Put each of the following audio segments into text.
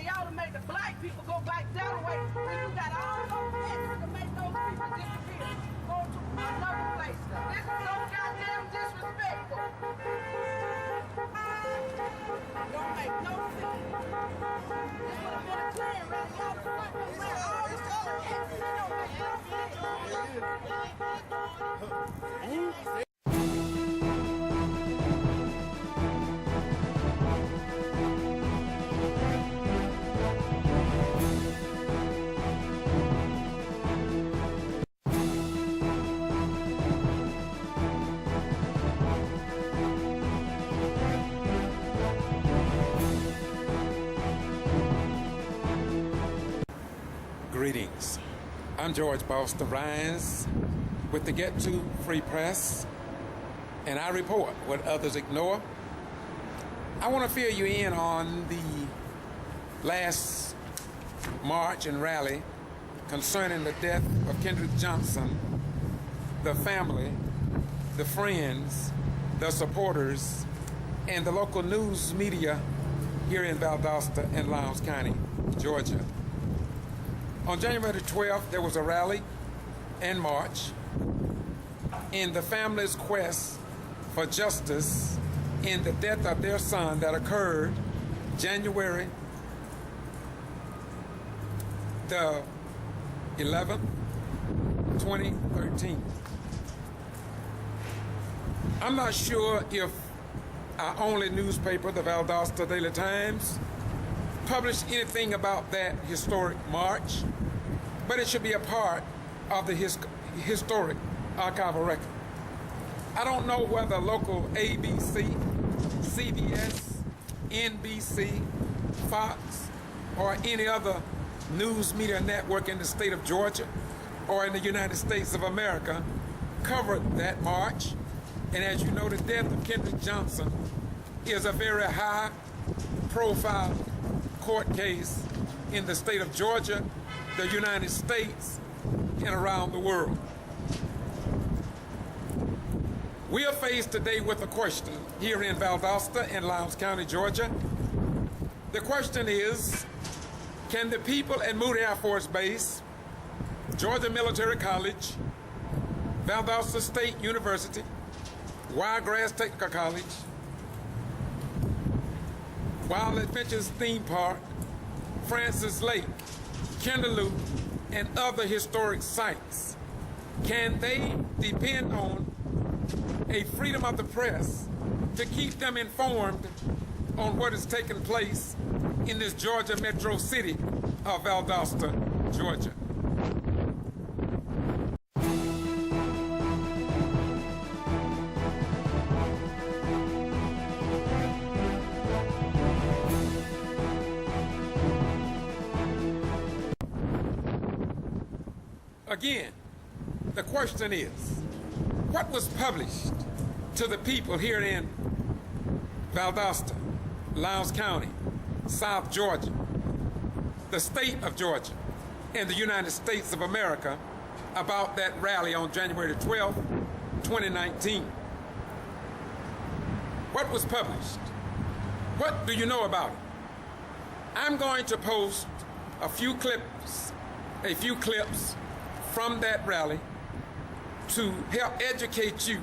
y'all to make the black people go back that way when you got all those efforts to make those people disappear. Go to another place. This is so goddamn disrespectful. Don't make no sense. This would have been a clear rally. Y'all the front of around all this efforts. It don't make no sense. Greetings. I'm George Boston Rhines with the Get To Free Press, and I report what others ignore. I want to fill you in on the last march and rally concerning the death of Kendrick Johnson, the family, the friends, the supporters, and the local news media here in Valdosta and Lowndes County, Georgia. On January 12th, there was a rally and march in the family's quest for justice in the death of their son that occurred January the 11th, 2013. I'm not sure if our only newspaper, the Valdosta Daily Times, published anything about that historic march, but it should be a part of the historic archival record. I don't know whether local ABC, CBS, NBC, Fox, or any other news media network in the state of Georgia or in the United States of America covered that march. And as you know, the death of Kendrick Johnson is a very high-profile court case in the state of Georgia, the United States, and around the world. We are faced today with a question here in Valdosta and Lowndes County, Georgia. The question is, can the people at Moody Air Force Base, Georgia Military College, Valdosta State University, Wiregrass Technical College, Wild Adventures Theme Park, Francis Lake, Kinderloo, and other historic sites, can they depend on a freedom of the press to keep them informed on what is taking place in this Georgia metro city of Valdosta, Georgia? Again, the question is, what was published to the people here in Valdosta, Lowndes County, South Georgia, the state of Georgia, and the United States of America about that rally on January 12th, 2019? What was published? What do you know about it? I'm going to post a few clips from that rally to help educate you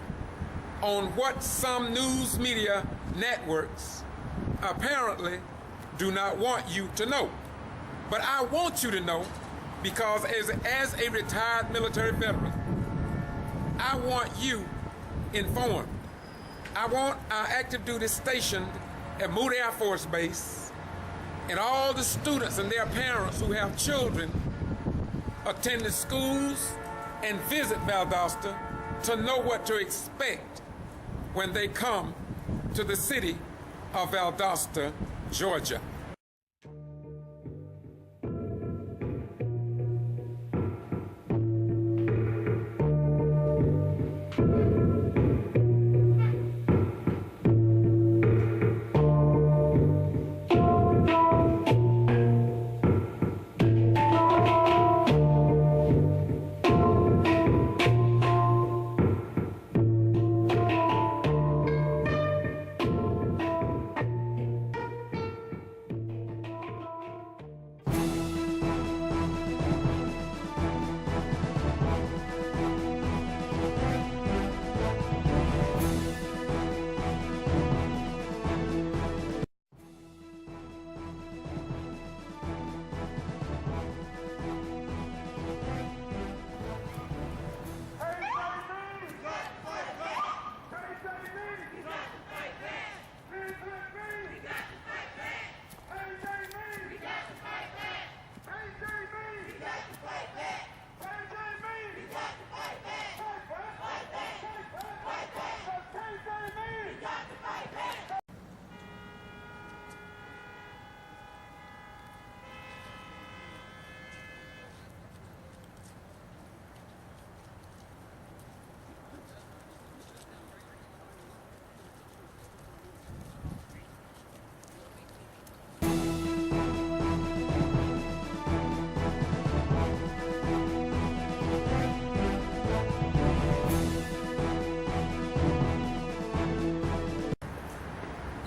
on what some news media networks apparently do not want you to know. But I want you to know, because as a retired military veteran, I want you informed. I want our active duty stationed at Moody Air Force Base and all the students and their parents who have children attending schools and visit Valdosta to know what to expect when they come to the city of Valdosta, Georgia.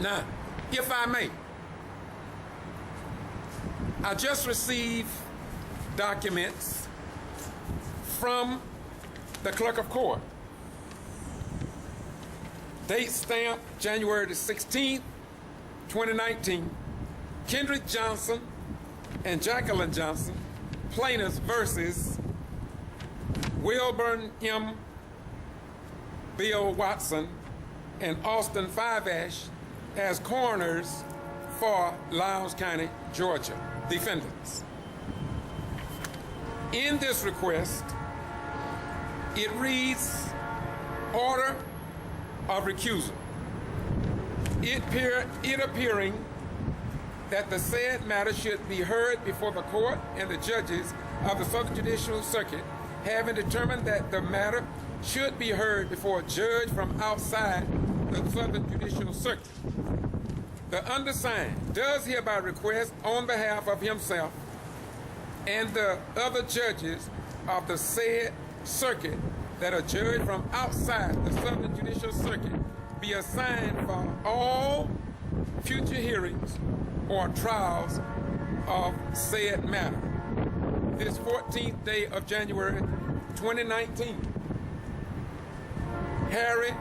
Now, if I may, I just received documents from the clerk of court. Date stamp January the 16th, 2019. Kendrick Johnson and Jacqueline Johnson, plaintiffs versus Wilburn M. Bill Watson and Austin Fiveash as coroners for Lowndes County, Georgia, defendants. In this request, it reads, order of recusal. It appearing that the said matter should be heard before the court and the judges of the Southern Judicial Circuit, having determined that the matter should be heard before a judge from outside the Southern Judicial Circuit. The undersigned does hereby request on behalf of himself and the other judges of the said circuit that a judge from outside the Southern Judicial Circuit be assigned for all future hearings or trials of said matter. This 14th day of January 2019, Harry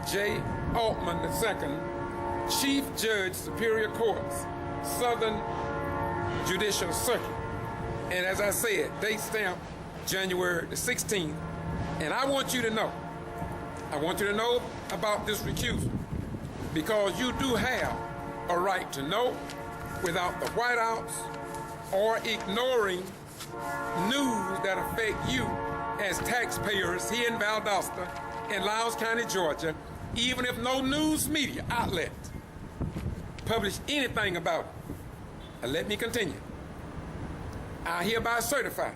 J. Altman II, Chief Judge, Superior Courts, Southern Judicial Circuit. And as I said, date stamp January the 16th. And I want you to know about this recusal, because you do have a right to know without the whiteouts or ignoring news that affect you as taxpayers here in Valdosta and Lowndes County, Georgia, even if no news media outlet publish anything about it. And let me continue. I hereby certify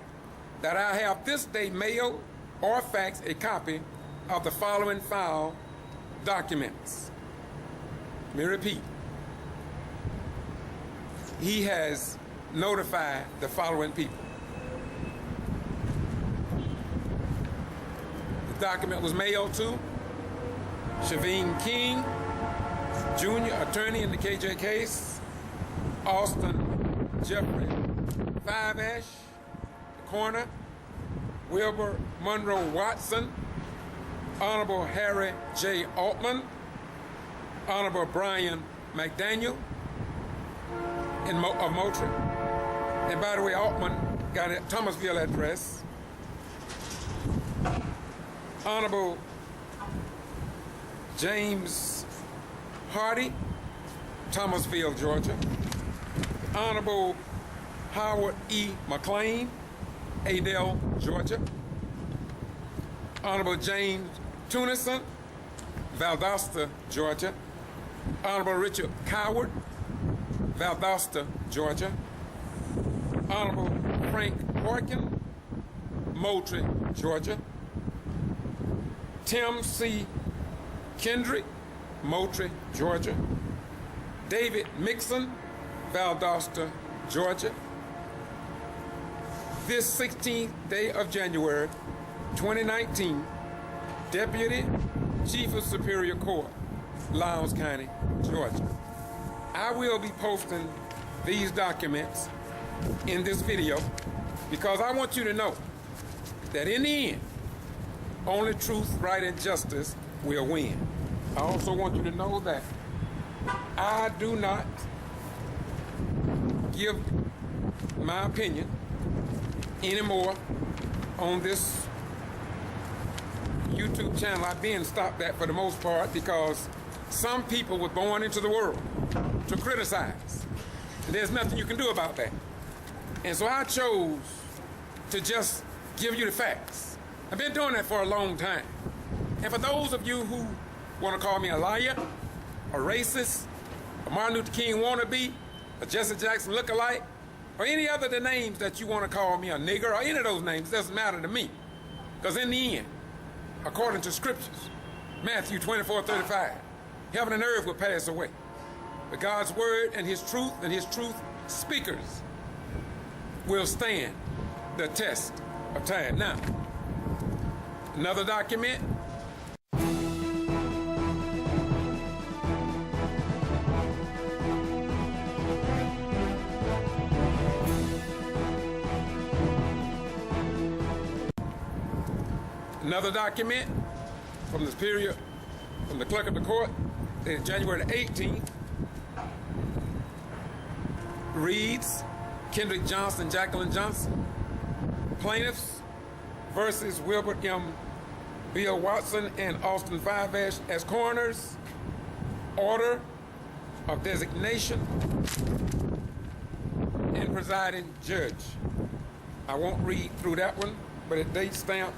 that I have this day mailed or faxed a copy of the following file documents. Let me repeat. He has notified the following people. The document was mailed to Shaveen King, Jr., attorney in the KJ case, Austin Jeffrey Fiveash, the coroner, Wilbur Monroe Watson, Honorable Harry J. Altman, Honorable Brian McDaniel of Moultrie. And by the way, Altman got a Thomasville address. Honorable James Hardy, Thomasville, Georgia. Honorable Howard E. McLean, Adel, Georgia. Honorable James Tunison, Valdosta, Georgia. Honorable Richard Coward, Valdosta, Georgia. Honorable Frank Horkin, Moultrie, Georgia. Tim C. Kendrick, Moultrie, Georgia. David Mixon, Valdosta, Georgia. This 16th day of January 2019, Deputy Chief of Superior Court, Lowndes County, Georgia. I will be posting these documents in this video because I want you to know that in the end, only truth, right, and justice will win. I also want you to know that I do not give my opinion anymore on this YouTube channel. I've been stopped that for the most part because some people were born into the world to criticize. And there's nothing you can do about that. And so I chose to just give you the facts. I've been doing that for a long time. And for those of you who want to call me a liar, a racist, a Martin Luther King wannabe, a Jesse Jackson lookalike, or any other the names that you want to call me, a nigger, or any of those names, doesn't matter to me. Because in the end, according to scriptures, Matthew 24:35, heaven and earth will pass away, but God's word and his truth speakers will stand the test of time. Now, another document Another document from the clerk of the court, dated January the 18th, reads Kendrick Johnson, Jacqueline Johnson, plaintiffs versus Wilbert M. Bill Watson and Austin Fiveash as coroners, order of designation, and presiding judge. I won't read through that one, but it date stamped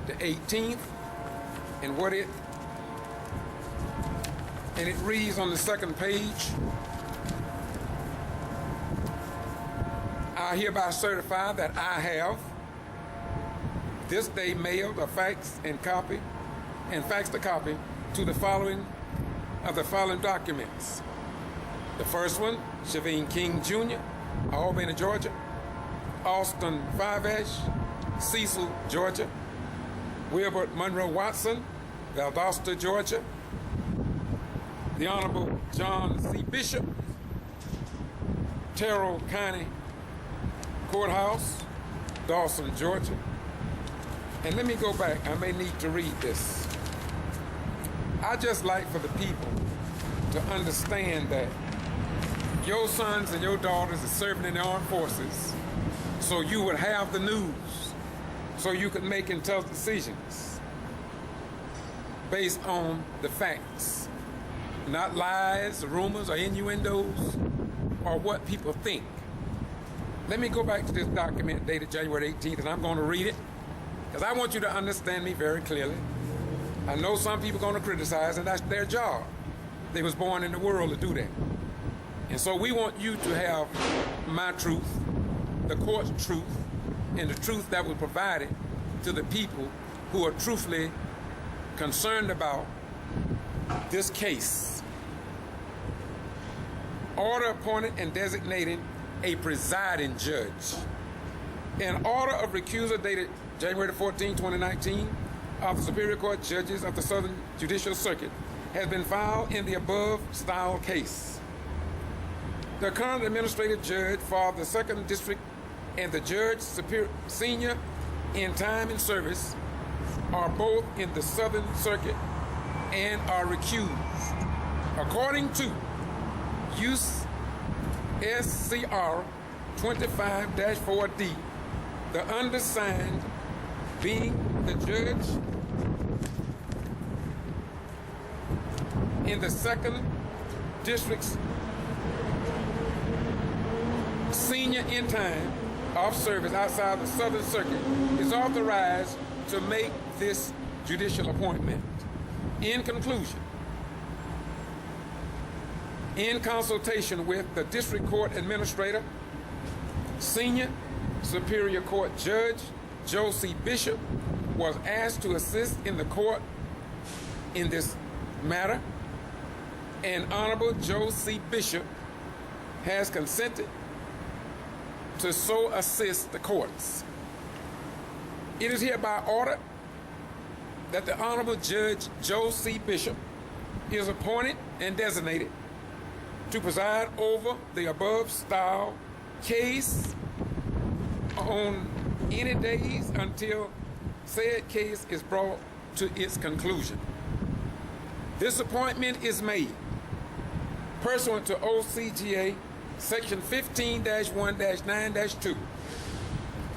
the 18th, and it reads on the second page, I hereby certify that I have this day mailed a fax and faxed a copy to the following documents. The first one, Shaveen King Jr., Albany, Georgia. Austin Fiveash, Cecil, Georgia. Wilbert Monroe Watson, Valdosta, Georgia. The Honorable John C. Bishop, Terrell County Courthouse, Dawson, Georgia. And let me go back. I may need to read this. I just like for the people to understand that your sons and your daughters are serving in the armed forces, so you would have the news, so you could make intelligent decisions based on the facts, not lies, rumors, or innuendos, or what people think. Let me go back to this document dated January 18th, and I'm going to read it, because I want you to understand me very clearly. I know some people are going to criticize, and that's their job. They was born in the world to do that. And so we want you to have my truth, the court's truth, and the truth that was provided to the people who are truthfully concerned about this case. Order appointed and designating a presiding judge. An order of recusal dated January 14, 2019 of the Superior Court Judges of the Southern Judicial Circuit has been filed in the above style case. The current administrative judge for the 2nd District and the judge senior in time and service are both in the Southern Circuit and are recused. According to SCR 25-4D, the undersigned being the judge in the 2nd District's senior in time of service outside the Southern Circuit is authorized to make this judicial appointment. In conclusion, in consultation with the District Court Administrator, Senior Superior Court Judge Joe C. Bishop was asked to assist in the court in this matter, and Honorable Joe C. Bishop has consented to so assist the courts. It is hereby ordered that the Honorable Judge Joe C. Bishop is appointed and designated to preside over the above style case on any days until said case is brought to its conclusion. This appointment is made pursuant to OCGA Section 15-1-9-2.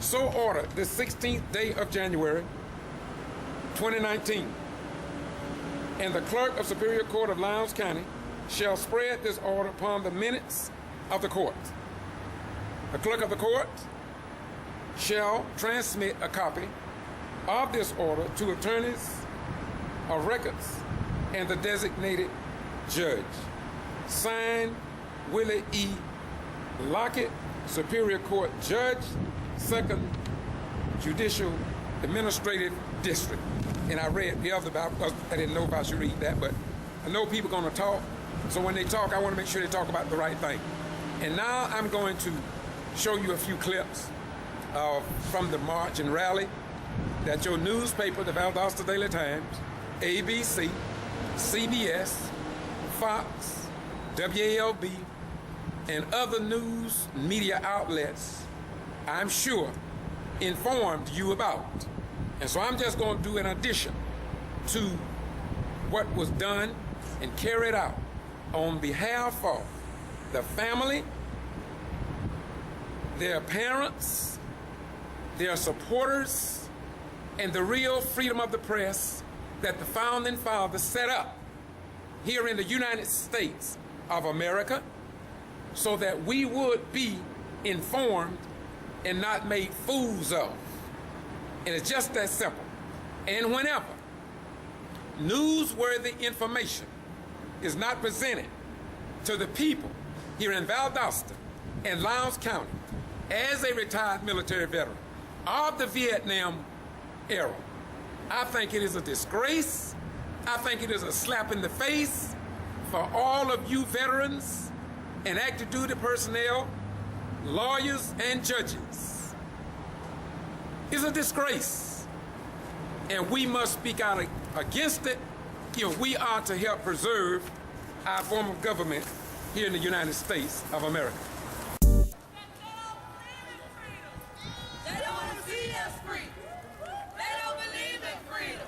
So ordered the 16th day of January, 2019. And the Clerk of Superior Court of Lowndes County shall spread this order upon the minutes of the court. The Clerk of the Court shall transmit a copy of this order to attorneys of records and the designated judge. Signed, Willie E. Lockett, Superior Court Judge, 2nd Judicial Administrative District. And I read the other about, I didn't know if I should read that, but I know people are going to talk. So when they talk, I want to make sure they talk about the right thing. And now I'm going to show you a few clips from the march and rally that your newspaper, the Valdosta Daily Times, ABC, CBS, Fox, WALB, and other news media outlets, I'm sure, informed you about. And so I'm just going to do an addition to what was done and carried out on behalf of the family, their parents, their supporters, and the real freedom of the press that the founding fathers set up here in the United States of America so that we would be informed and not made fools of. And it's just that simple. And whenever newsworthy information is not presented to the people here in Valdosta and Lowndes County as a retired military veteran of the Vietnam era, I think it is a disgrace. I think it is a slap in the face for all of you veterans and active duty personnel, lawyers, and judges. It's a disgrace. And we must speak out against it if we are to help preserve our form of government here in the United States of America. They don't want to see us free. They don't believe in freedom.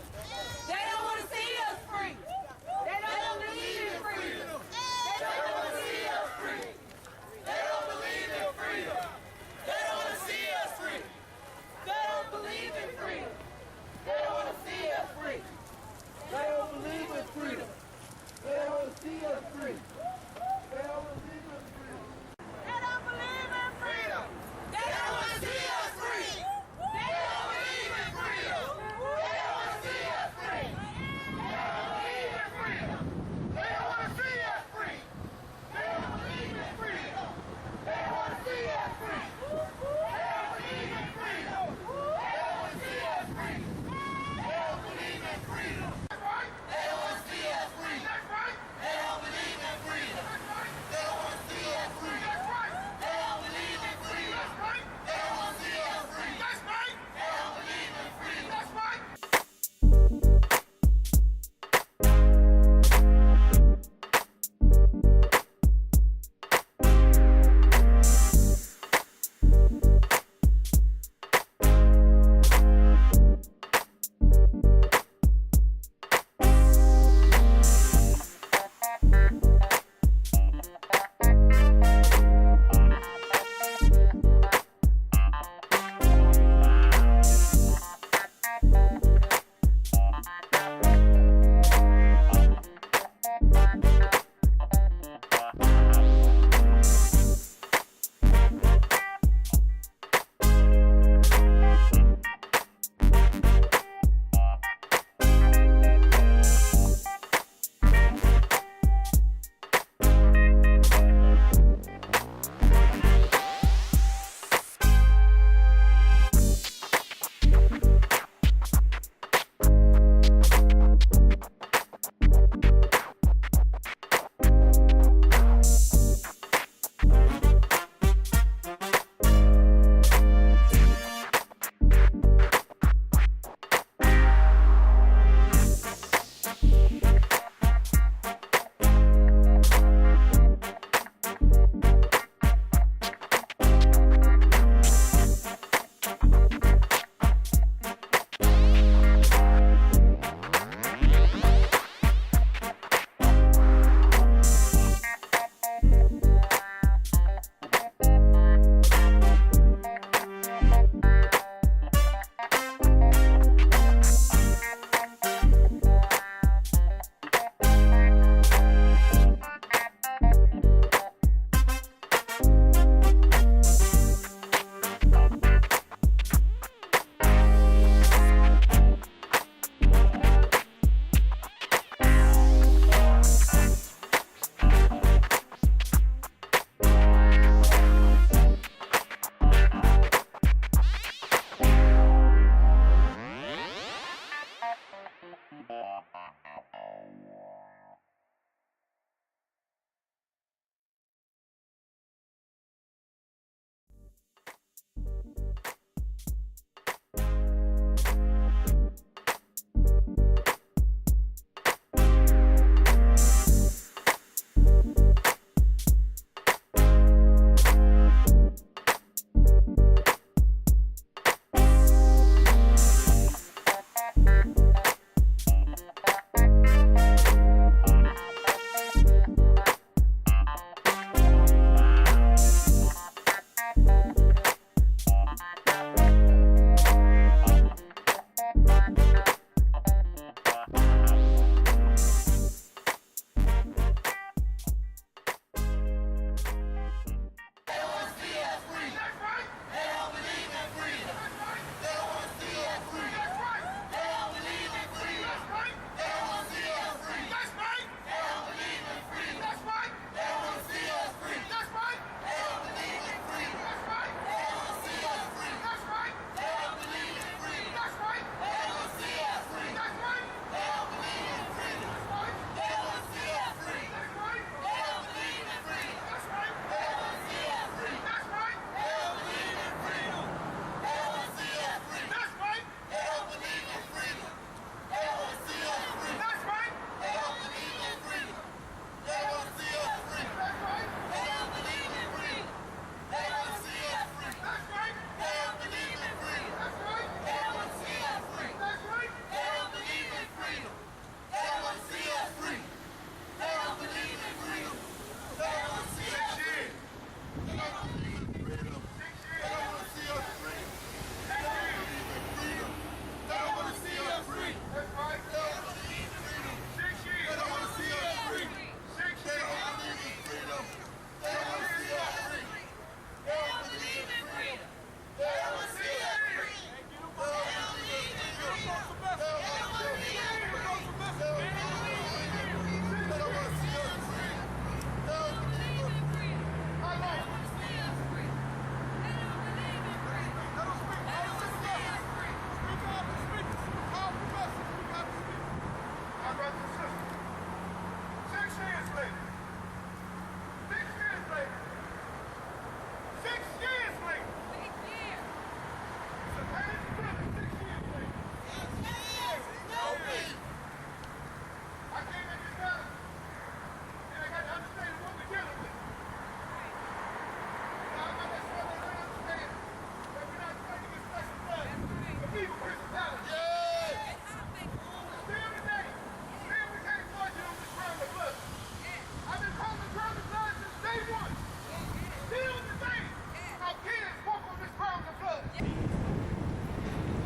They don't want to see us free. They don't believe in freedom. They don't want to see us free. They don't believe in freedom. They don't want to see us free. They don't believe in freedom. They don't want to see us free. They don't believe in freedom. They don't want to see us free. They don't believe in freedom.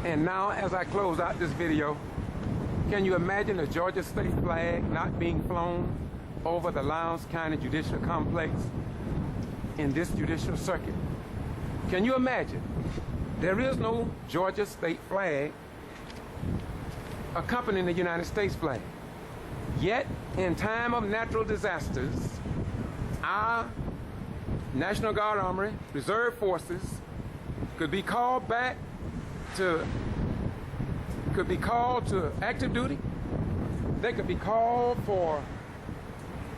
And now, as I close out this video, can you imagine the Georgia state flag not being flown over the Lowndes County Judicial Complex in this judicial circuit? Can you imagine? There is no Georgia state flag accompanying the United States flag. Yet, in time of natural disasters, our National Guard Armory, Reserve Forces could be called back to, active duty. They could be called for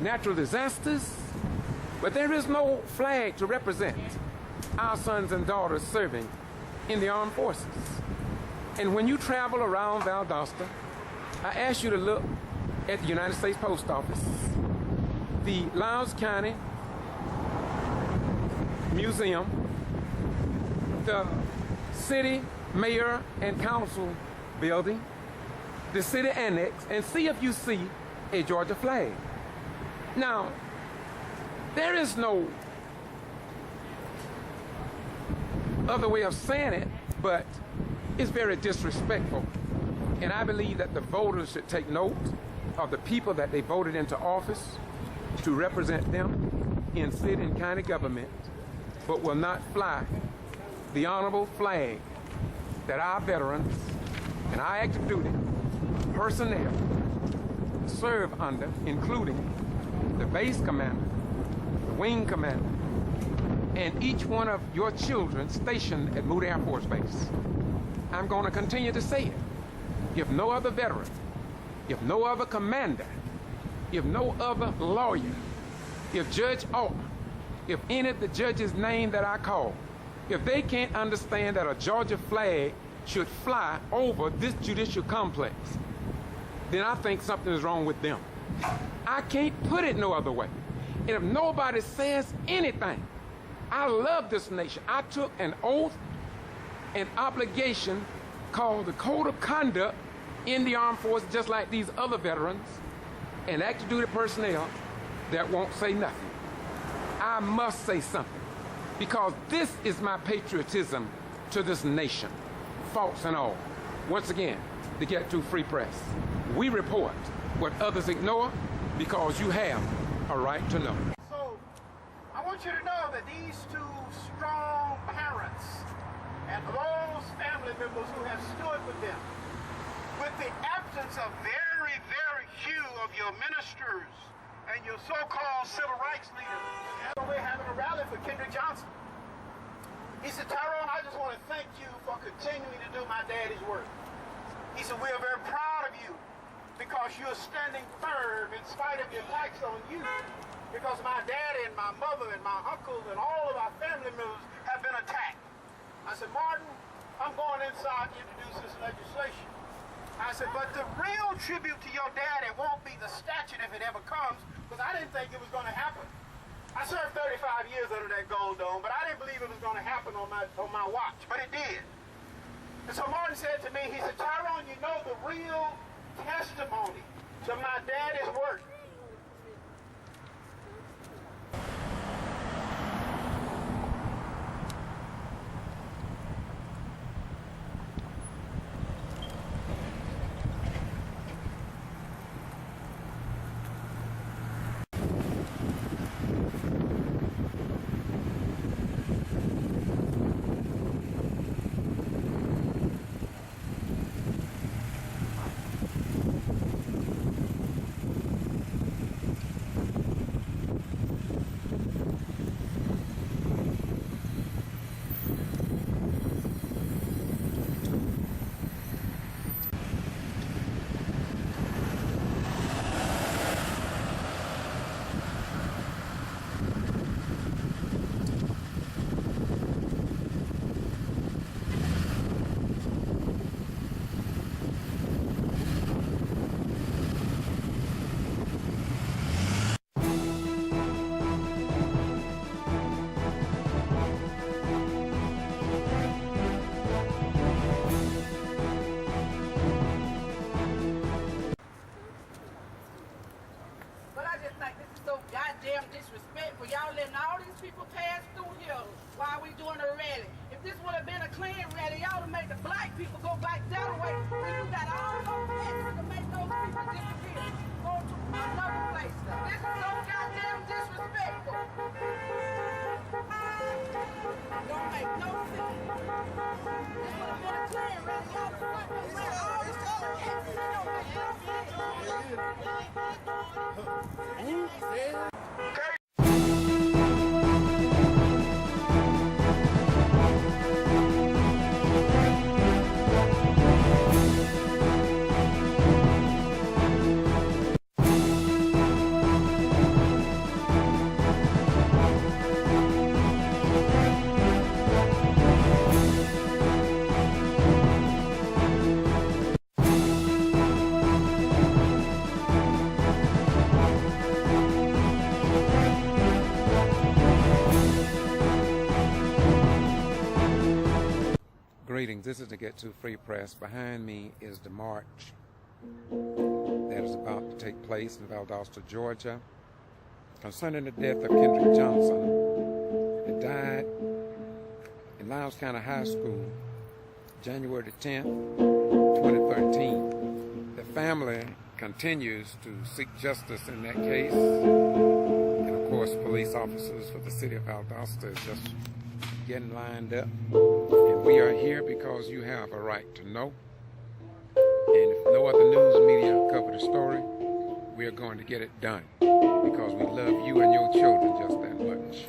natural disasters, but there is no flag to represent our sons and daughters serving in the armed forces. And when you travel around Valdosta, I ask you to look at the United States Post Office, the Lowndes County Museum, the city mayor and council building, the city annex, and see if you see a Georgia flag. Now, there is no other way of saying it, but it's very disrespectful. And I believe that the voters should take note of the people that they voted into office to represent them in city and county government, but will not fly the honorable flag that our veterans and our active duty personnel serve under, including the base commander, the wing commander, and each one of your children stationed at Moody Air Force Base. I'm going to continue to say it. If no other veteran, if no other commander, if no other lawyer, if Judge Altman, if any of the judges' name that I call, if they can't understand that a Georgia flag should fly over this judicial complex, then I think something is wrong with them. I can't put it no other way. And if nobody says anything, I love this nation. I took an oath, an obligation called the Code of Conduct in the Armed Forces, just like these other veterans and active duty personnel that won't say nothing. I must say something, because this is my patriotism to this nation, faults and all. Once again, the Get To Free Press, we report what others ignore because you have a right to know. So, I want you to know that these two strong parents and those family members who have stood with them, with the absence of very, very few of your ministers and your so-called civil rights leaders, we're having a rally for Kendrick Johnson. He said, Tyrone, I just want to thank you for continuing to do my daddy's work. He said, we are very proud of you because you're standing firm in spite of the attacks on you, because my daddy and my mother and my uncles and all of our family members have been attacked. I said, Martin, I'm going inside to introduce this legislation. I said, but the real tribute to your daddy won't be the statute if it ever comes, because I didn't think it was going to happen. I served 35 years under that gold dome, but I didn't believe it was going to happen on my watch, but it did. And so Martin said to me, he said, Tyrone, you know the real testimony to my daddy's work. Disrespectful. Y'all letting all these people pass through here while we doing a rally. If If this would have been a Klan rally, y'all would have made the black people go back that way. And you got all those pictures to make those people disappear. Go to another place. This is so goddamn disrespectful. Don't make no sense. This would have been a Klan rally. Y'all would have ran all those pictures. It don't make no sense. Greetings, this is the Get To Free Press. Behind me is the march that is about to take place in Valdosta, Georgia, concerning the death of Kendrick Johnson, who died in Lowndes County High School, January the 10th, 2013. The family continues to seek justice in that case, and of course police officers for the city of Valdosta is just getting lined up. And we are here because you have a right to know. And if no other news media cover the story, we are going to get it done because we love you and your children just that much.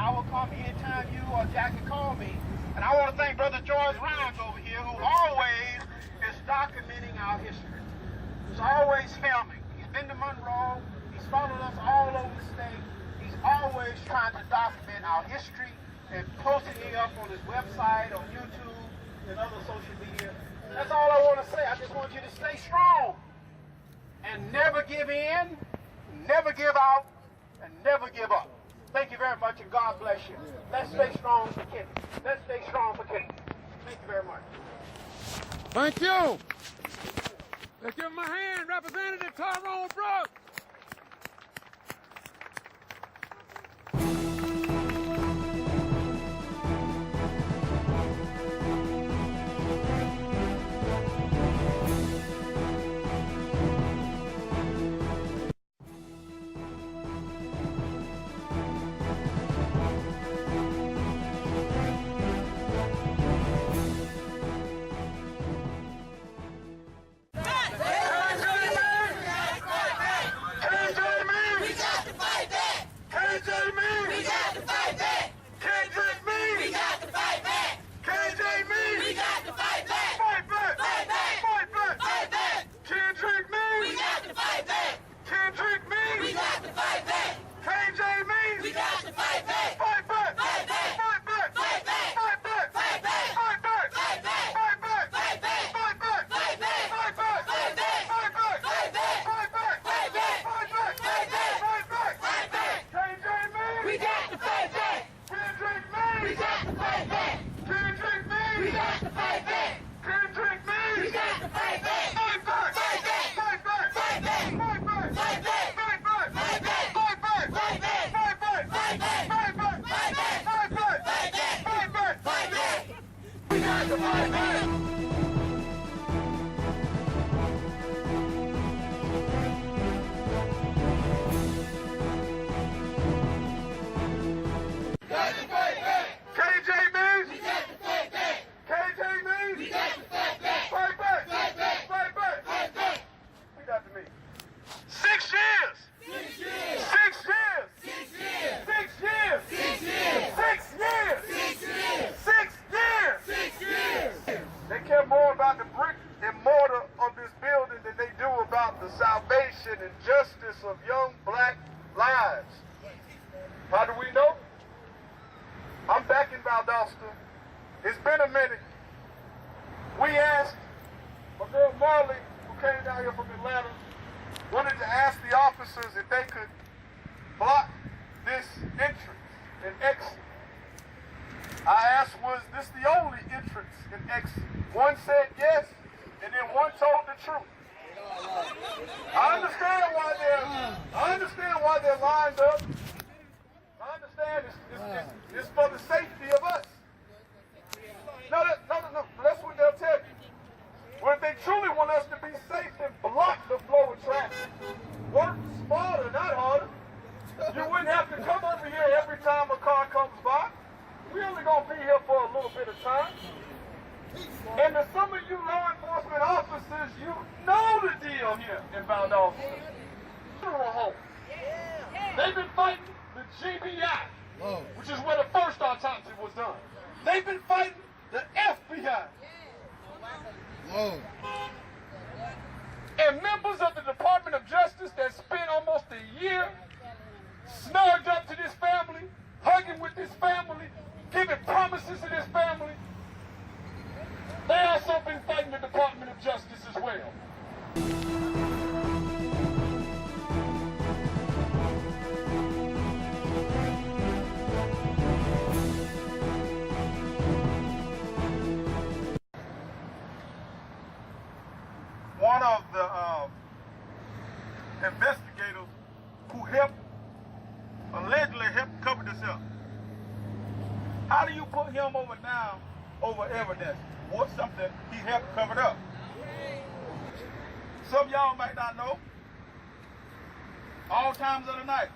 I will come anytime you or Jackie call me. And I want to thank Brother George Rhymes over here, who always is documenting our history. He's always filming. He's been to Monroe. He's followed us all over the state. He's always trying to document our history and posting it up on his website, on YouTube, and other social media. That's all I want to say. I just want you to stay strong and never give in, never give out, and never give up. Thank you very much, and God bless you. Let's stay strong for Kendrick. Let's stay strong for Kendrick. Thank you very much. Thank you. Let's give him a hand, Representative Tyrone Brooks. Fight back! lives. How do we know? I'm back in Valdosta. It's been a minute. We asked, my girl Marley, who came down here from Atlanta, wanted to ask the officers if they could block this entrance and exit. I asked, was this the only entrance and exit? One said yes, and then one told the truth. I understand why they're lined up. I understand it's for the safety of us. No, that's what they'll tell you. Well, if they truly want us to be safe, then block the flow of traffic. Work smarter, not harder. You wouldn't have to come over here every time a car comes by. We're only going to be here for a little bit of time. And to some of you law enforcement officers, you know the deal here in Valdosta. Funeral home. They've been fighting the G.B.R, which is where the first autopsy was done. They've been fighting the FBI. And members of the Department of Justice that spent almost a year snugged up to this family, hugging with this family, giving promises to this family, they also been fighting the Department of Justice as well. One of the investigators who allegedly helped cover this up. How do you put him over now over evidence? What's something he helped cover up? Some of y'all might not know. All times of the night,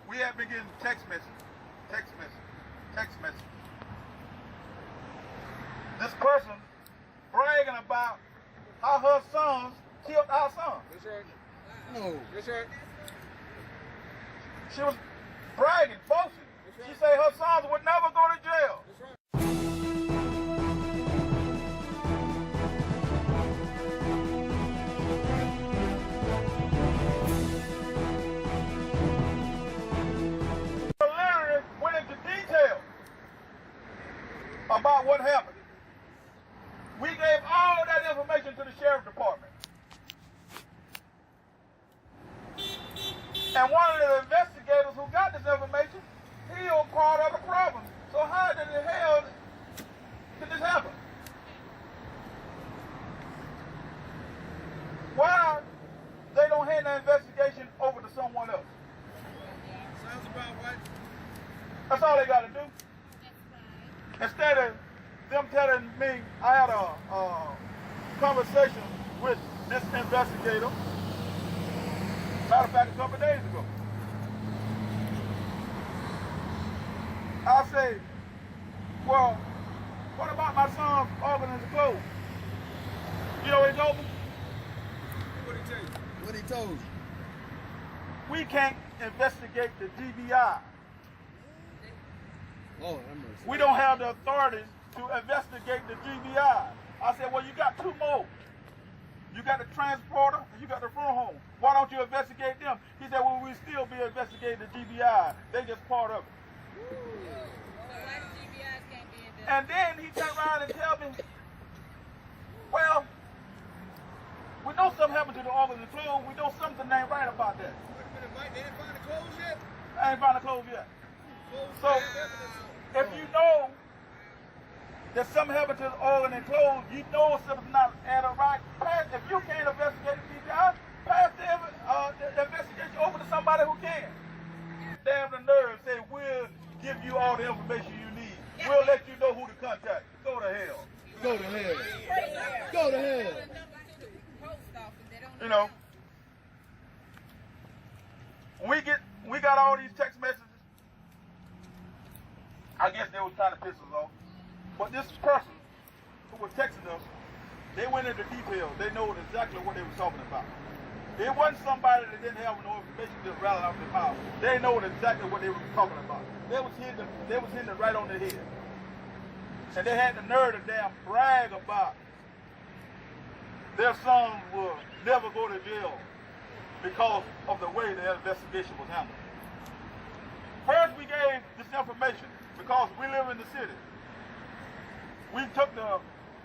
we have been getting text messages. This person bragging about how her sons killed our son. That's right. No. That's right. She was bragging, boasting. She said her sons would never go to jail. That's right. Larry went into detail about what happened. We gave all that information to the sheriff department. And one of the investigators who got this information, he was part of the problem. So how in the hell did this happen? Why they don't hand the investigation over to someone else? Sounds about right. That's all they got to do. Instead of them telling me, I had a conversation with this investigator, matter of fact, a couple of days ago. I say, well, what about my son's organs and clothes? You know what he told me? What did he tell you? What he told you? We can't investigate the G.B.R. Oh, that must. We don't have the authorities to investigate the G.B.R. I said, well, you got two more. You got the transporter and you got the front home. Why don't you investigate them? He said, well, we still be investigating the G.B.R. They just part of it. And then he turned around and tell me, well, we know something happened to the organs and clothes. We know something ain't right about that. Wait a minute, Mike. They didn't find the clothes yet? I ain't found the clothes yet. So, if you know that something happened to the organ and clothes, you know something's not added right. If you can't investigate the GBR, pass the investigation over to somebody who can. Damn the nerve say, we'll give you all the information you need. We'll let you know who to contact. Go to hell. Go to hell. Go to hell. You know, we got all these text messages. I guess they was trying to piss us off. But this person who was texting us, they went into detail. They know exactly what they were talking about. It wasn't somebody that didn't have no information just rattling off their mouth. They know exactly what they were talking about. They was hitting it right on the head. And they had the nerve to damn brag about their sons will never go to jail. because of the way the investigation was handled. First, we gave this information because we live in the city. We took the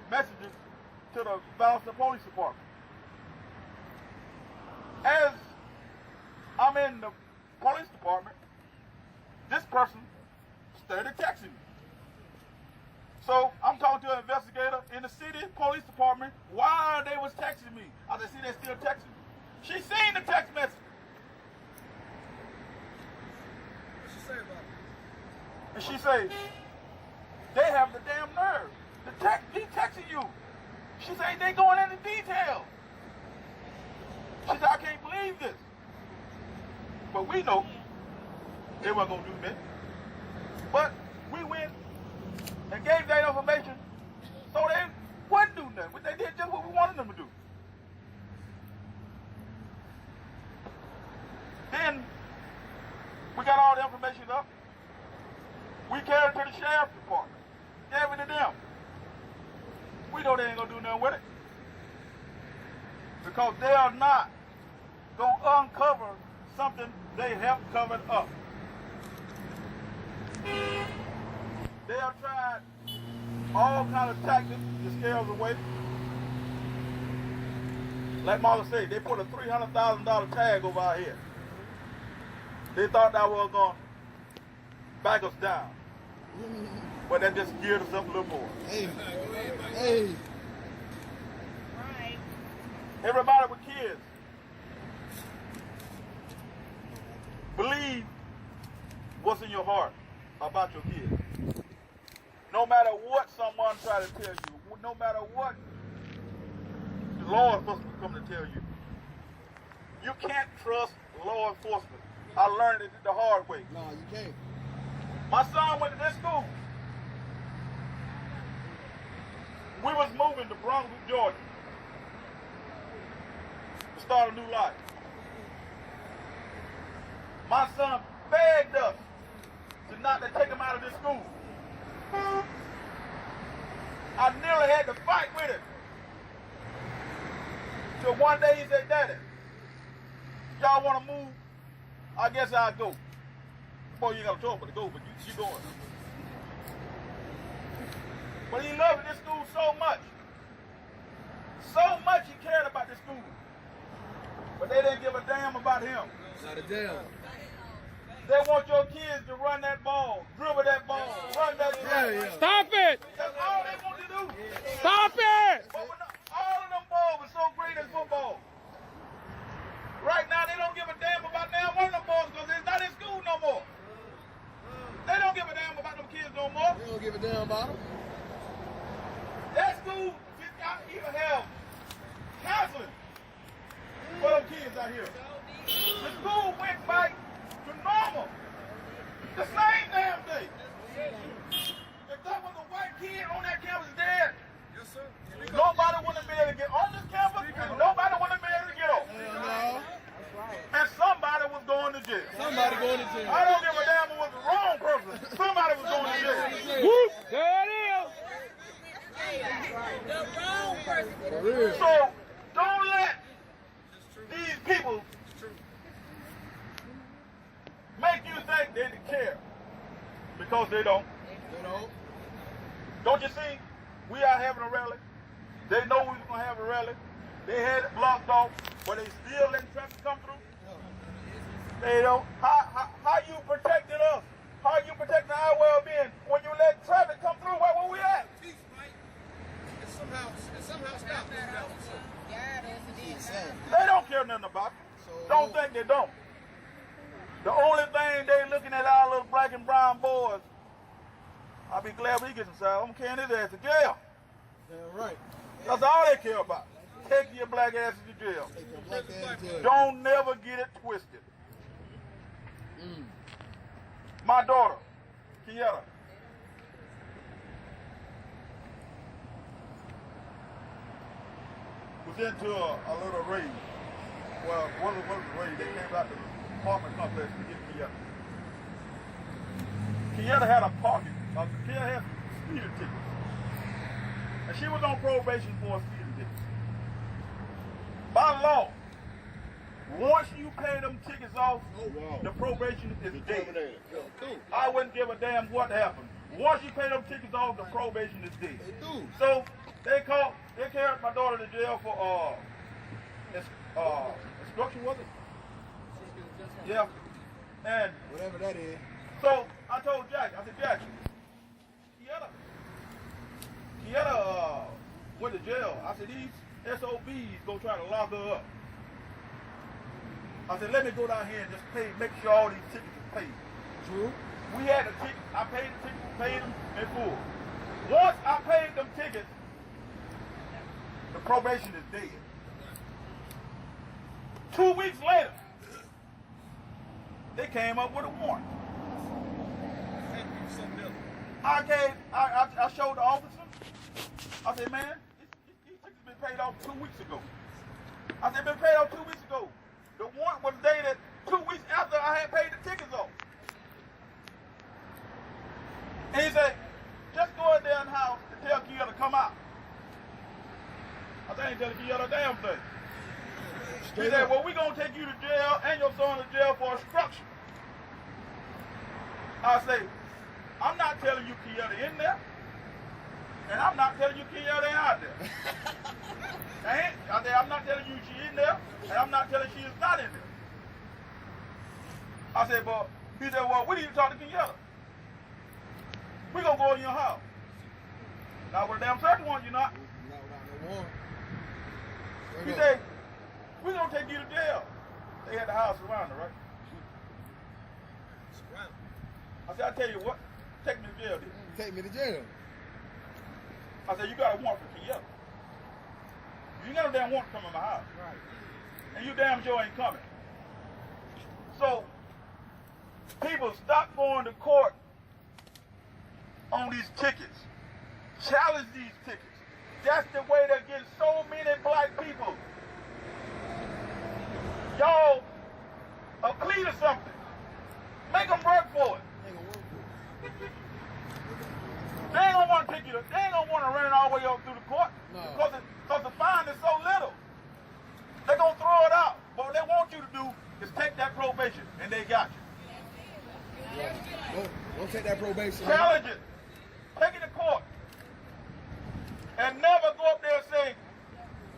messages to the Valdosta Police Department. As I'm in the police department, this person started texting me. So I'm talking to an investigator in the city police department while they was texting me. I said, see, they still texting me. She seen the text message. What she say about it? And she say, they have the damn nerve. He texting you. She say, they going into detail. She said, I can't believe this. But we know they weren't going to do that. But we went and gave that information so they wouldn't do nothing. But they did just what we wanted them to do. Then we got all the information up. We carried it to the sheriff's department. Gave it to them. We know they ain't gonna do nothing with it. Because they are not gonna uncover something they have covered up. They have tried all kind of tactics to scare us away. Like Martha said, they put a $300,000 tag over our head. They thought that was going to back us down. But that just geared us up a little more. Hey. Hey. Right. Everybody with kids, believe what's in your heart about your kids. No matter what someone tries to tell you, no matter what the law enforcement come to tell you, you can't trust law enforcement. I learned it the hard way. No, you can't. My son went to this school. We was moving to Brunswick, Georgia, to start a new life. My son begged us to not to take him out of this school. I nearly had to fight with him. Till one day he said, Daddy, y'all want to move? I guess I'll go. Boy, you ain't got a choice but to go, but you going. But he loved this school so much. So much he cared about this school. But they didn't give a damn about him. Not a damn. They want your kids to run that ball, dribble that ball, run that track. Yeah. Stop it! That's all they want to do. Stop it! But when all of them balls were so great as football. Right now, they don't give a damn about now one of them balls because it's not in school no more. They don't give a damn about them kids no more. They don't give a damn about them. That school did not even have counseling for them kids out here. The school went back to normal. The same damn thing. If that was a white kid on that campus dead, Yes, sir. nobody would have been able to get on this campus, and nobody would have been able to get off. No. And somebody was going to jail. Somebody going to jail. I don't give a damn if it was the wrong person. Somebody was going to jail. Whoop! There it is! The wrong person. For real. So don't let these people make you think they care. Because they don't. You know? Don't you see? We are having a rally. They know we was going to have a rally. They had it blocked off, but they still letting traffic come through. They don't. How you protected us? How you protecting our well-being when you let traffic come through? Where we at? Peace, Mike. It's somehow stopped. They don't care nothing about it. Don't think they don't. The only thing they looking at our little black and brown boys, I'll be glad we get inside. I'm carrying his ass to jail. Damn right. That's all they care about. Take your black ass to jail. Take your black ass to jail. Don't never get it twisted. My daughter, Kieta, was into a little raid. Well, one of the raid, they came out to the apartment complex to get Kieta. Kieta had a parking. Kieta had speeding tickets. And she was on probation for a speeding ticket. By law, Once you pay them tickets off, the probation is dead. I wouldn't give a damn what happened. Once you pay them tickets off, the probation is dead. So they carried my daughter to jail for instruction, was it? Yeah. And Whatever that is. so I told Jackie, I said, Jackie, Kieta went to jail. I said, these SOBs gonna try to lock her up. I said, let me go down here and just make sure all these tickets are paid. True. We had the tickets, I paid the tickets, paid them in full. Once I paid them tickets, the probation is dead. 2 weeks later, they came up with a warrant. I showed the officer. I said, man, these tickets been paid off 2 weeks ago. I said, been paid off 2 weeks ago. The warrant was dated 2 weeks after I had paid the tickets off. And he said, just go in there in the house and tell Kia to come out. I said, I ain't telling Kia a damn thing. He said, well, we're going to take you to jail and your son to jail for obstruction. I say, I'm not telling you Kia in there, and I'm not telling you Kia ain't out there. I say, I'm not telling you she in there, and I'm not telling she is not in there. I said, but he said, well, we need to talk to Kia. We're going to go in your house. Now, with a damn certain one, you're not. Not without no warrant. He said, we're going to take you to jail. They had the house around her, right? I said, I tell you what, take me to jail then. Take me to jail. I said, you got a warrant for Kia. You got a damn warrant to come in my house. Right. And you damn sure ain't coming. So, people stop going to court on these tickets. Challenge these tickets. That's the way they're getting so many black people. Y'all are clean or something. Make them work for it. They ain't gonna want to take you to, they ain't gonna want to run it all the way up through the court. No. Because the fine is so little. They're gonna throw it out. But what they want you to do is take that probation, and they got you. Yeah. Don't take that probation. Challenge it. Take it to court. And never go up there and say,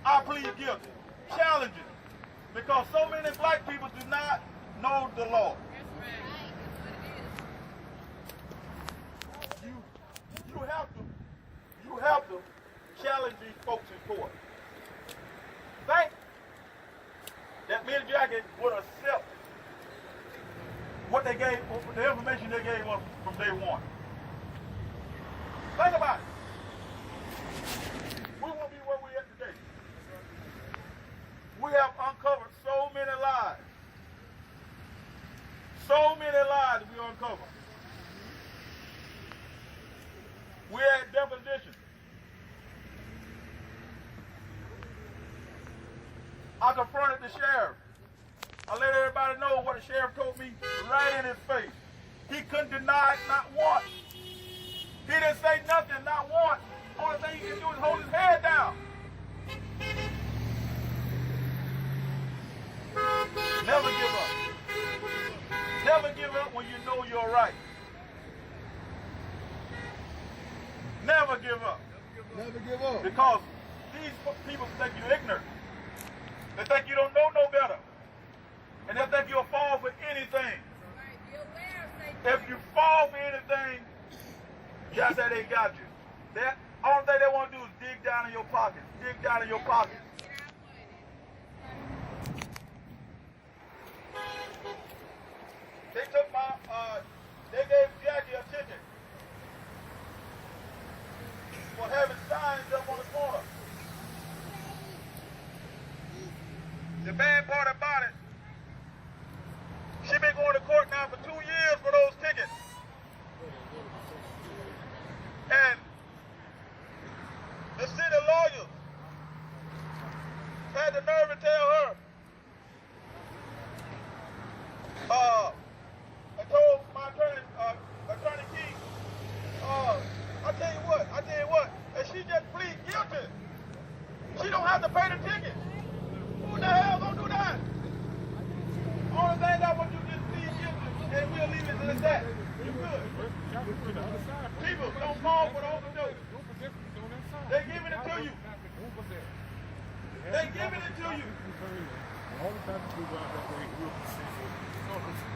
I plead guilty. Challenge it. Because so many black people do not know the law. You have to challenge these folks in court. Think that me and Jackie would accept what they gave, the information they gave us from day one. Think about it. We won't be where we're at today. We have uncovered so many lies. So many lies we uncovered. We're at deposition. I confronted the sheriff. I let everybody know what the sheriff told me right in his face. He couldn't deny it, not once. He didn't say nothing, not once. Only thing he can do is hold his head down. Never give up. Never give up when you know you're right. Never give up. Never give up. Because these people think you're ignorant. They think you don't know no better. And they think you'll fall for anything. If you fall for anything, just say they got you. The only thing they want to do is dig down in your pockets. Dig down in your pockets. They took they gave Jackie a ticket for having signs up on the corner. The bad part about it, she been going to court now for 2 years for those tickets. And the city lawyers had the nerve to tell her, I told my attorney, Attorney Key, I tell you what, if she just plead guilty, she don't have to pay the ticket. Who the hell gonna do that? is that? You good. People, don't call for the overdose. They're giving it to you. They're giving it to you. All the time people out that way real consistent.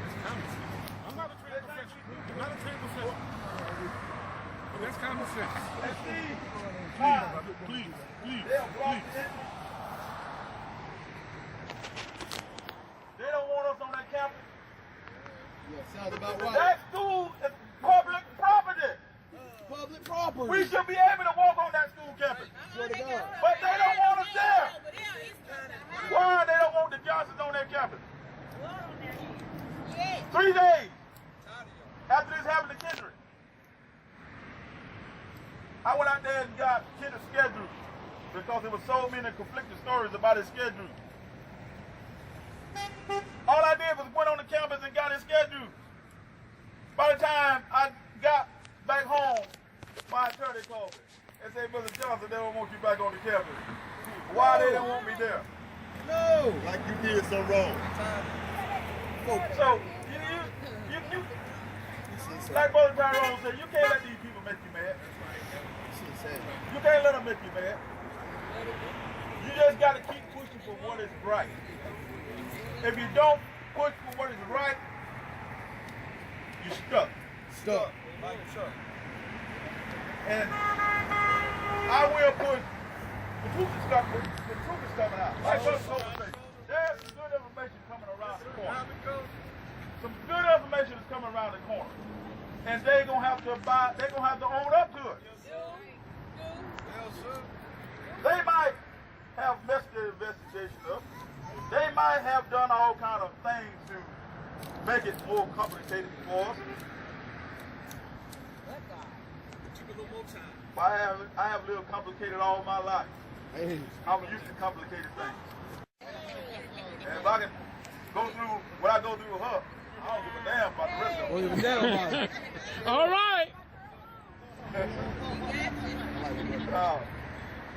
It's common sense. I'm not a trained professional. I'm not a trained professional. But that's common sense. And see, Please. they'll block the entrance. They don't want us on that campus. Sounds about right. That school is public property. Public property. We should be able to walk on that school campus. Swear to God. But they don't want us there. Why they don't want the Johnsons on their campus? 3 days after this happened to Kendrick. I went out there and got Kendrick's schedule because there were so many conflicting stories about his schedule. All I did was went on the campus and got his schedule. By the time I got back home, my attorney called me and said, Mr. Johnson, they don't want you back on the campus. Why they don't want me there? No. Like you did so wrong. So, you like Brother Tyrone said, you can't let these people make you mad. You can't let them make you mad. You just got to keep pushing for what is right. If you don't push for what is right, you're stuck. Stuck. And I will push. The truth is coming out. Like Brother Cole said, there's some good information coming around the corner. Some good information is coming around the corner. And they're gonna have to own up to it. They might have messed the investigation up. They might have done all kind of things to make it more complicated for us. But I have lived complicated all my life. Hey. I'm used to complicated things. And if I can go through what I go through with her, I don't give a damn about the rest of them. Don't give a damn about it. All right.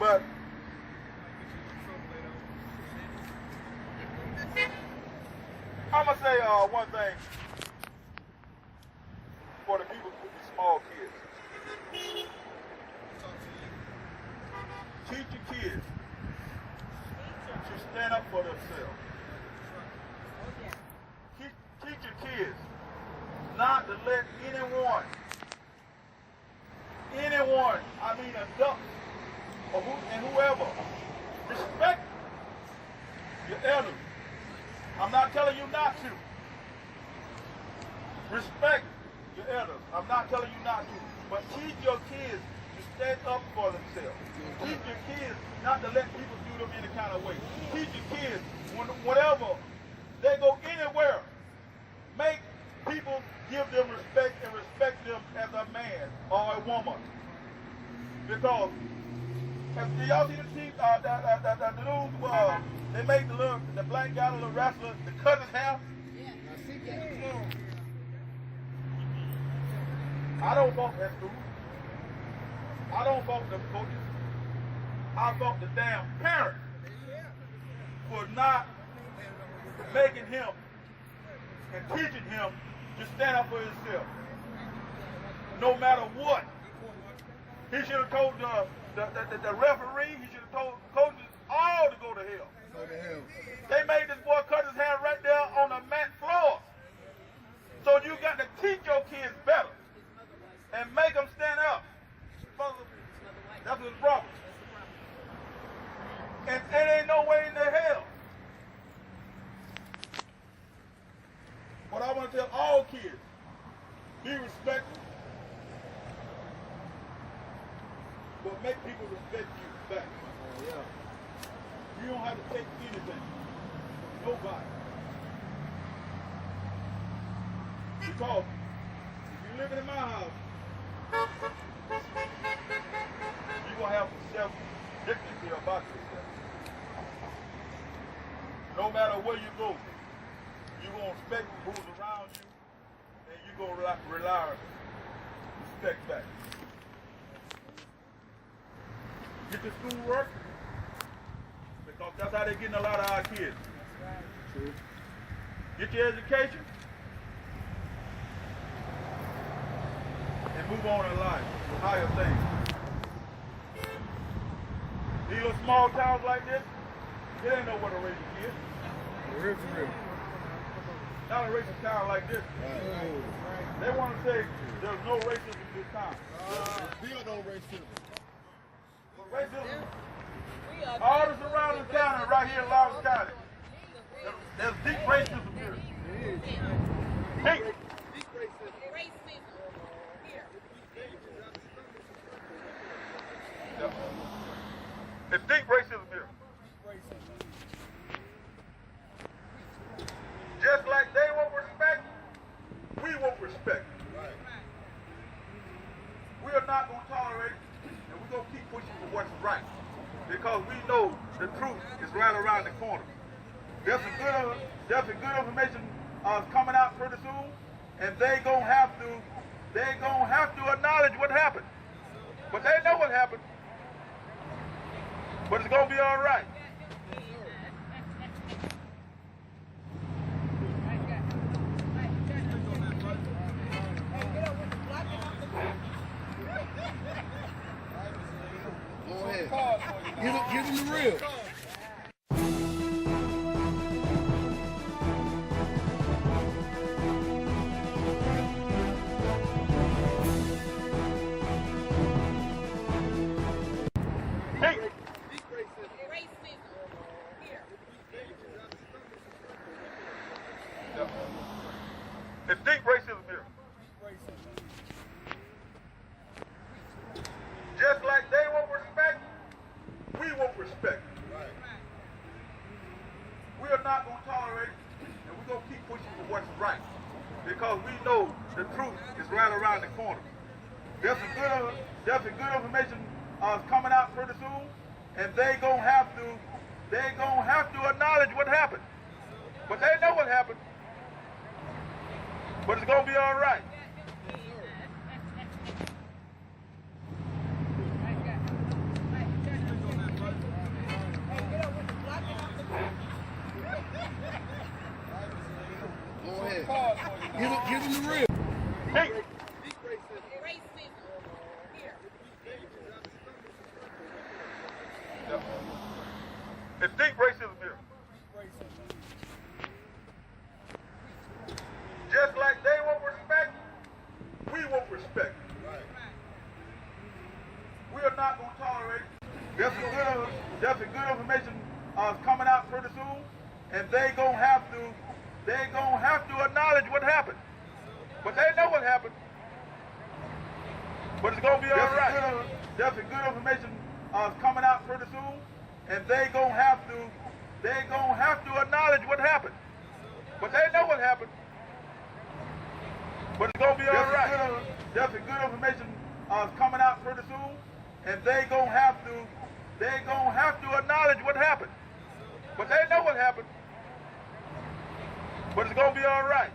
But I'm gonna say one thing for the people with the small kids. Teach your kids to stand up for themselves. Teach your kids not to let anyone, I mean adults, or whoever, respect your elders. I'm not telling you not to. Respect your elders. I'm not telling you not to. But teach your kids to stand up for themselves. Teach your kids not to let people do them any kind of way. Teach your kids, whenever they go anywhere, make people give them respect and respect them as a man or a woman. Because y'all see the news? They made the black guy, the little wrestler, the cut his hair. I see that. I don't fault that school. I don't fault them coaches. I fault the damn parents for not making him and teaching him to stand up for himself. No matter what. He should have told the referee, he should have told coaches all to go to hell. Go to hell. They made this boy cut his hair right there on the mat floor. So you got to teach your kids better and make them stand up. That's his problem. And it ain't no way in the hell. But I want to tell all kids, be respectful, but make people respect you back. Oh, yeah. You don't have to take anything. Nobody. Because if you're living in my house, you're going to have some self-dignity about yourself. No matter where you go, you're going to respect who's around you, and you're going to rely respect back. Get your schoolwork, because that's how they're getting a lot of our kids. True. Get your education, move on in life, higher things. These little small towns like this, they didn't know what a racist is. Real for real. Not a racist town like this. They want to say there's no racism in this town. Still no racism. But racism, all the surrounding county right here in Loudoun County, there's deep racism here. Deep. It's deep racism here. Just like they want respect, we want respect. We are not going to tolerate it, and we're going to keep pushing for what's right, because we know the truth is right around the corner. There's some good information coming out pretty soon, and they gonna have to acknowledge what happened. But they know what happened. But it's gonna be all right. Go ahead. Get him the real. It's deep racism here. Just like they want respect, we want respect. We are not going to tolerate it, and we're going to keep pushing for what's right, because we know the truth is right around the corner. There's some good information coming out pretty soon, and they gonna have to acknowledge what happened. But they know what happened. But it's gonna be all right. Go ahead. Get him the real. Hey. It's deep racism here. Just like they want respect, we want respect. We are not going to tolerate it. There's some good information coming out pretty soon, and they gonna have to acknowledge what happened. But they know what happened. But it's gonna be all right. There's some good information coming out pretty soon, and they gonna have to acknowledge what happened. But they know what happened. But it's gonna be all right. There's some good information coming out pretty soon, and they gonna have to acknowledge what happened. But they know what happened. But it's gonna be all right.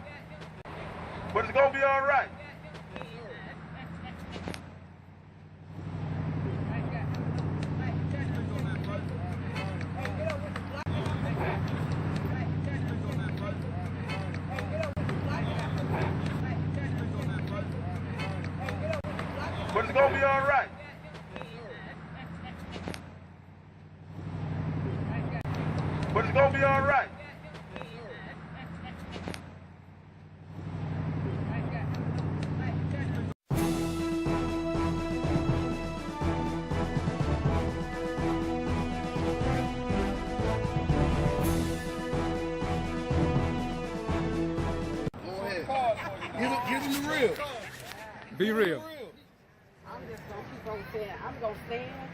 But it's gonna be all right. But it's gonna be all right. But it's gonna be all right. Go ahead. Get him the real. Be real. I'm just gonna keep on saying, I'm gonna stand.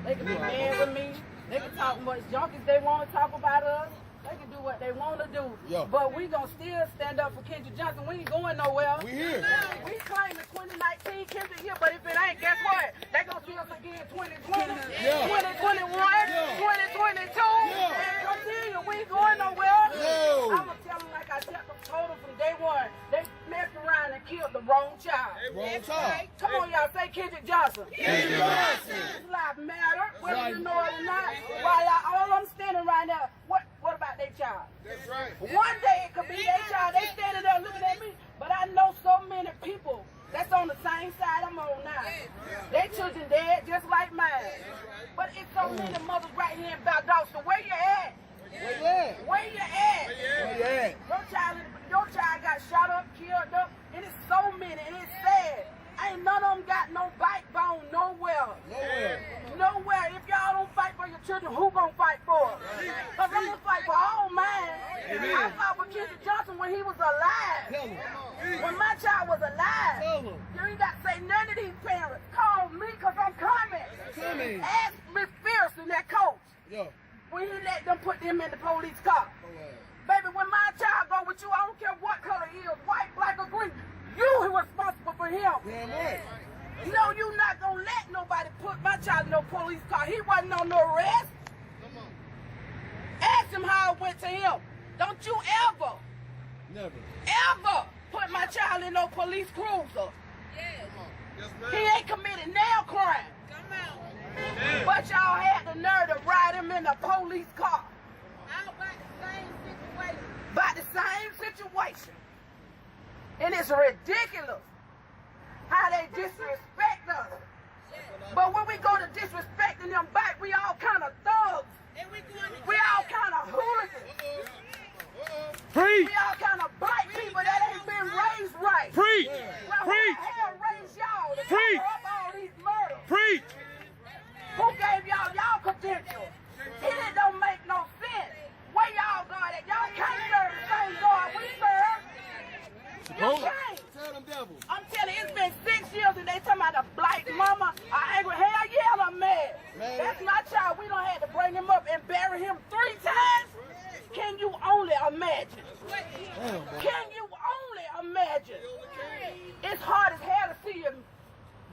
They can be mad with me. They can talk much junk as they want to talk about us. They can do what they want to do. Yeah. But we gonna still stand up for Kendrick Johnson. We ain't going nowhere. We here. We claim the 2019 Kendrick here, but if it ain't, guess what? They gonna see us again 2020, Yeah. 2021, Yeah. 2022. Yeah. And continue. We ain't going nowhere. No. I'm gonna tell them like I told them from day one. They messed around and killed the wrong child. Wrong child. Come on, y'all, say Kendrick Johnson. Kendrick Johnson. His life matter, whether Right. you know it or not. While all I'm standing right now, what about their child? That's right. One day it could be their child. They standing there looking at me, but I know so many people that's on the same side I'm so many mothers right here in Valdosta. Where you at? Where you at? Where you at? Where you at? Your child got shot up, killed up, and it's so many, and it's sad. Ain't none of them got no backbone nowhere. Nowhere. Nowhere. If y'all don't fight for your children, who gonna fight for them? Because I'm gonna fight for all mine. I fought for Kendrick Johnson when he was alive. Tell him. When my child was alive. Tell him. You ain't got to say none of these parents. Call me because I'm coming. Coming. Ask McPherson, that coach, Yeah. when he let them put them in the police car. Baby, when my child go with you, I don't care what color he is, white, black, or green. You are responsible for him. Damn right. No, you not gonna let nobody put my child in no police car. He wasn't on no arrest. Ask him how it went to him. Don't you ever, ever put my child in no police cruiser. He ain't committed no crime. But y'all had the nerve to ride him in a police car. How about the same situation? About the same situation. And it's ridiculous how they disrespect us. But when we go to disrespecting them back, we all kind of thugs. And we going to We all kind of hooligans. Preach! We all kind of black people that ain't been raised right. Preach! Well, who Preach! the hell raised y'all to Preach! cover up all these murders? Preach! Who gave y'all credentials? It don't make no sense. Where y'all got it? Y'all can't serve the same God we serve. You can't. Tell them devils. I'm telling you, it's been 6 years and they talking about the black mama. I angry. Hell yeah, I'm mad. That's my child. We don't have to bring him up and bury him 3 times. Can you only imagine? Can you only imagine? It's hard as hell to see him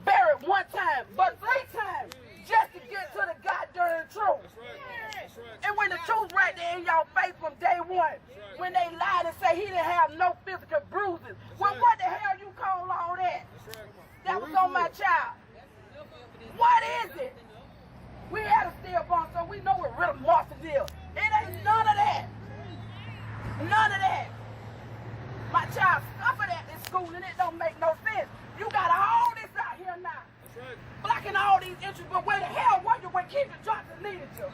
buried 1 time, but 3 times just to get to the goddamn truth. And when the truth right there in y'all face from day one, when they lied and say he didn't have no physical bruises, well, what the hell you call all that? That was on my child. What is it? We had a stillborn, so we know what rhythm Martin is. It ain't none of that. None of that. My child suffered at this school, and it don't make no sense. You got all this out here now. Blocking all these entries, but where the hell were you when Kendrick Johnson needed you?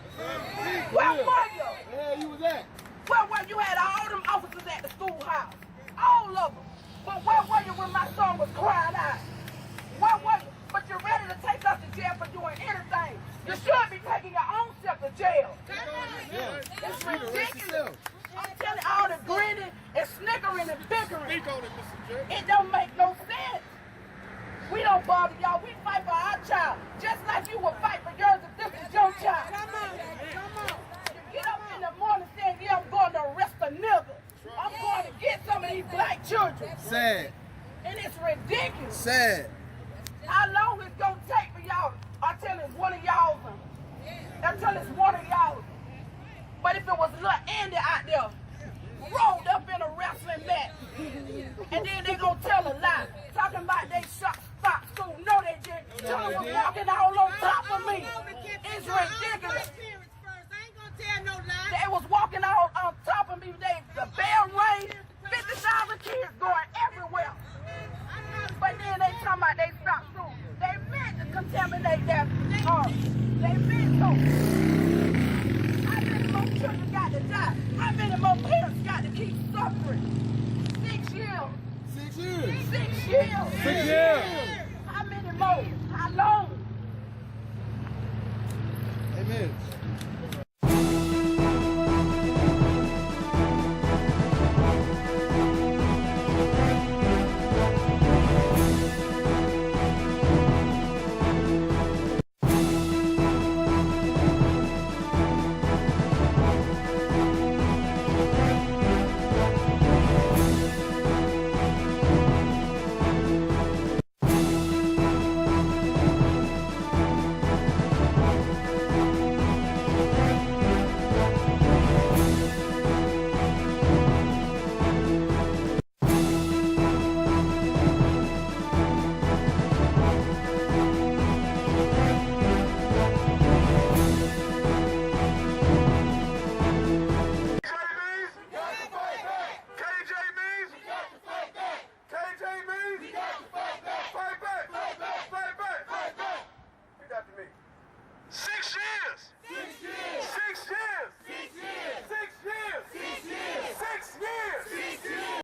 Where were you? Where you was at? Where were you? Had all them officers at the schoolhouse. All of them. But where were you when my son was crying out? Where were you? But you're ready to take us to jail for doing anything. You should be taking your own self to jail. It's ridiculous. I'm telling you, all the grinning and snickering and bickering. It don't make no sense. We don't bother y'all. We fight for our child. Just like you would fight for yours if this is your child. Come on. You get up in the morning saying, yeah, I'm going to arrest a nigga. I'm going to get some of these black children. Sad. And it's ridiculous. Sad. How long it's going to take for y'all? Until it's one of y'all. Until it's one of y'all. But if it was little Andy out there, rolled up in a wrestling match, and then they gonna tell a lie, talking about they stop school. No, they didn't. Tell them was walking all on top of me. It's ridiculous. They was walking all on top of me. The bell rang, 50,000 kids going everywhere. But then they talking about they stopped school. They meant to contaminate their they meant to. How many more children got to die? How many more parents got to keep suffering? 6 years. 6 years. 6 years. 6 years. How many more? How long? Amen.